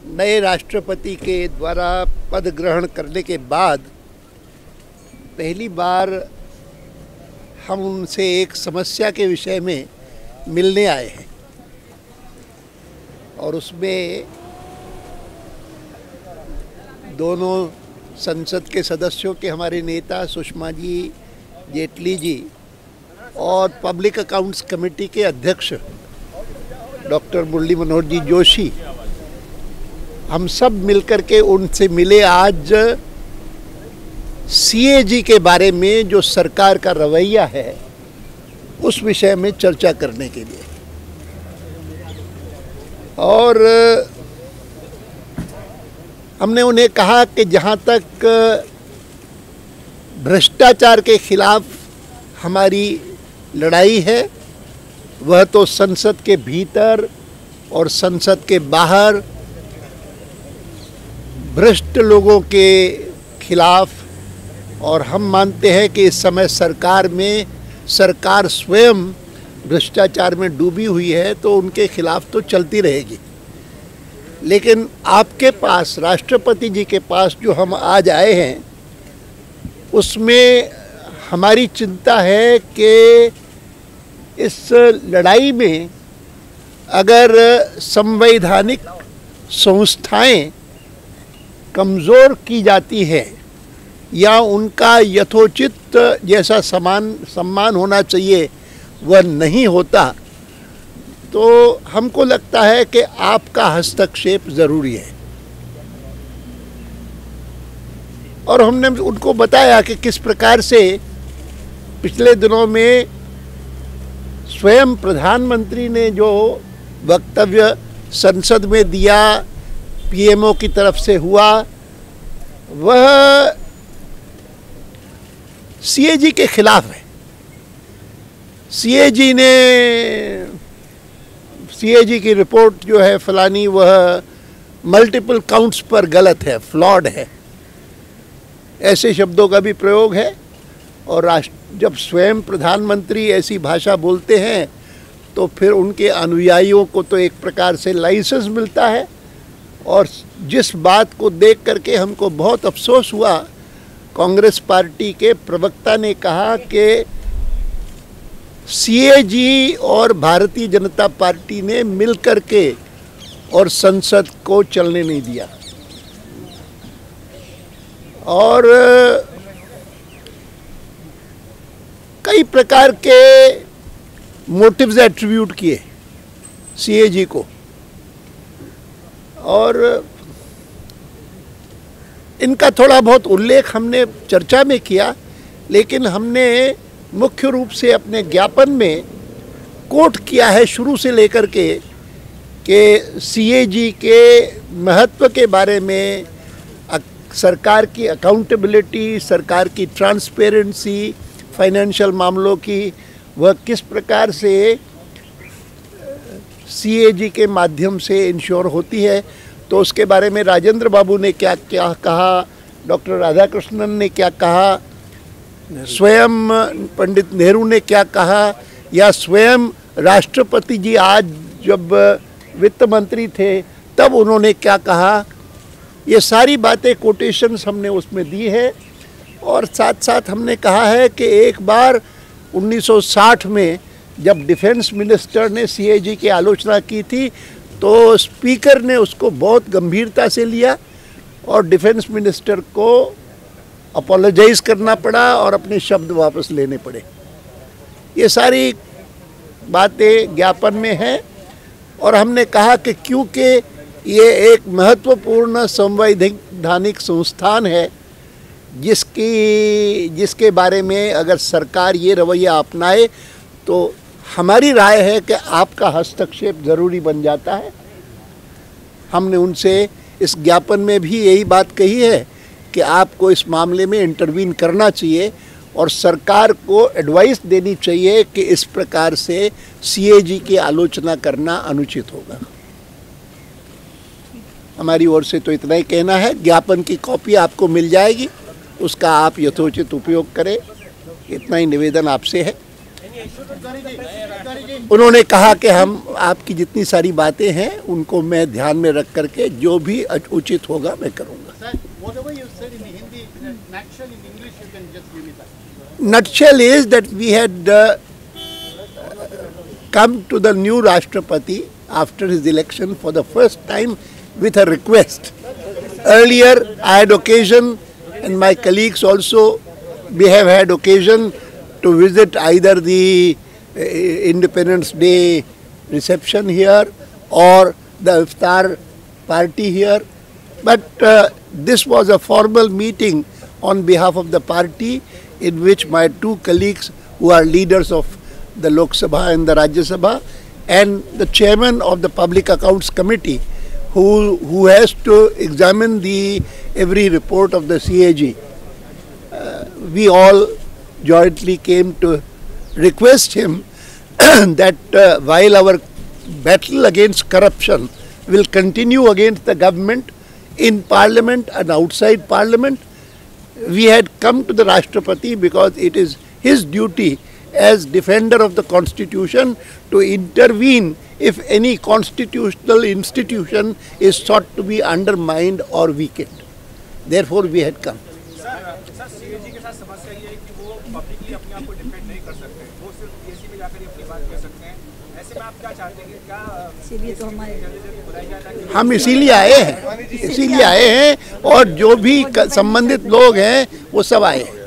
नए राष्ट्रपति के द्वारा पद ग्रहण करने के बाद पहली बार हम उनसे एक समस्या के विषय में मिलने आए हैं और उसमें दोनों संसद के सदस्यों के हमारे नेता सुषमा जी, जेटली जी और पब्लिक अकाउंट्स कमेटी के अध्यक्ष डॉक्टर मुरली मनोहर जी जोशी, हम सब मिलकर के उनसे मिले। आज सीएजी के बारे में जो सरकार का रवैया है उस विषय में चर्चा करने के लिए, और हमने उन्हें कहा कि जहाँ तक भ्रष्टाचार के खिलाफ हमारी लड़ाई है वह तो संसद के भीतर और संसद के बाहर भ्रष्ट लोगों के खिलाफ, और हम मानते हैं कि इस समय सरकार स्वयं भ्रष्टाचार में डूबी हुई है तो उनके खिलाफ तो चलती रहेगी। लेकिन आपके पास, राष्ट्रपति जी के पास जो हम आज आए हैं उसमें हमारी चिंता है कि इस लड़ाई में अगर संवैधानिक संस्थाएं कमज़ोर की जाती है या उनका यथोचित जैसा सम्मान होना चाहिए वह नहीं होता, तो हमको लगता है कि आपका हस्तक्षेप ज़रूरी है। और हमने उनको बताया कि किस प्रकार से पिछले दिनों में स्वयं प्रधानमंत्री ने जो वक्तव्य संसद में दिया, पीएमओ की तरफ से हुआ, वह सीएजी के खिलाफ है। सीएजी की रिपोर्ट जो है फलानी, वह मल्टीपल काउंट्स पर गलत है, फ्लॉड है, ऐसे शब्दों का भी प्रयोग है। और जब स्वयं प्रधानमंत्री ऐसी भाषा बोलते हैं तो फिर उनके अनुयायियों को तो एक प्रकार से लाइसेंस मिलता है। और जिस बात को देख करके हमको बहुत अफसोस हुआ, कांग्रेस पार्टी के प्रवक्ता ने कहा कि सीएजी और भारतीय जनता पार्टी ने मिलकर के और संसद को चलने नहीं दिया, और कई प्रकार के मोटिव्स एट्रीब्यूट किए सीएजी को। और इनका थोड़ा बहुत उल्लेख हमने चर्चा में किया, लेकिन हमने मुख्य रूप से अपने ज्ञापन में कोट किया है शुरू से लेकर के कि सीएजी के महत्व के बारे में, सरकार की अकाउंटेबिलिटी, सरकार की ट्रांसपेरेंसी फाइनेंशियल मामलों की, वह किस प्रकार से सीएजी के माध्यम से इंश्योर होती है। तो उसके बारे में राजेंद्र बाबू ने क्या क्या कहा, डॉक्टर राधाकृष्णन ने क्या कहा, स्वयं पंडित नेहरू ने क्या कहा, या स्वयं राष्ट्रपति जी आज जब वित्त मंत्री थे तब उन्होंने क्या कहा, ये सारी बातें कोटेशंस हमने उसमें दी है। और साथ साथ हमने कहा है कि एक बार 1960 में जब डिफेंस मिनिस्टर ने सीएजी की आलोचना की थी तो स्पीकर ने उसको बहुत गंभीरता से लिया और डिफेंस मिनिस्टर को अपोलोजाइज करना पड़ा और अपने शब्द वापस लेने पड़े। ये सारी बातें ज्ञापन में हैं। और हमने कहा कि क्योंकि ये एक महत्वपूर्ण संवैधानिक संस्थान है जिसके बारे में अगर सरकार ये रवैया अपनाए तो हमारी राय है कि आपका हस्तक्षेप ज़रूरी बन जाता है। हमने उनसे इस ज्ञापन में भी यही बात कही है कि आपको इस मामले में इंटरवीन करना चाहिए और सरकार को एडवाइस देनी चाहिए कि इस प्रकार से सीएजी की आलोचना करना अनुचित होगा। हमारी ओर से तो इतना ही कहना है। ज्ञापन की कॉपी आपको मिल जाएगी, उसका आप यथोचित उपयोग करें, इतना ही निवेदन आपसे है। उन्होंने कहा कि हम आपकी जितनी सारी बातें हैं उनको मैं ध्यान में रख करके जो भी उचित होगा मैं करूँगा। Nutshell is that we had come to the new Rashtrapati after his election for the first time with a request. Earlier I had occasion, and my colleagues also, we have had occasion to visit either the Independence Day reception here or the Iftar party here. But this was a formal meeting on behalf of the party in which my two colleagues who are leaders of the Lok Sabha and the Rajya Sabha and the chairman of the Public Accounts Committee who has to examine every report of the CAG. We all jointly came to request him that while our battle against corruption will continue against the government in Parliament and outside Parliament, we had come to the Rashtrapati because it is his duty as defender of the Constitution to intervene if any constitutional institution is sought to be undermined or weakened. Therefore we had come. Sir CAG के साथ समस्या ये है कि वो publicly अपने आप को डिफेंड नहीं कर सकते, वो सिर्फ एसी में जाकर अपनी बात कह सकते हैं। ऐसे में आप क्या चाहते हैं कि क्या इसीलिए तो हमारे बुलाई जाए? हम इसीलिए आए हैं और जो भी संबंधित लोग हैं वो सब आए हैं।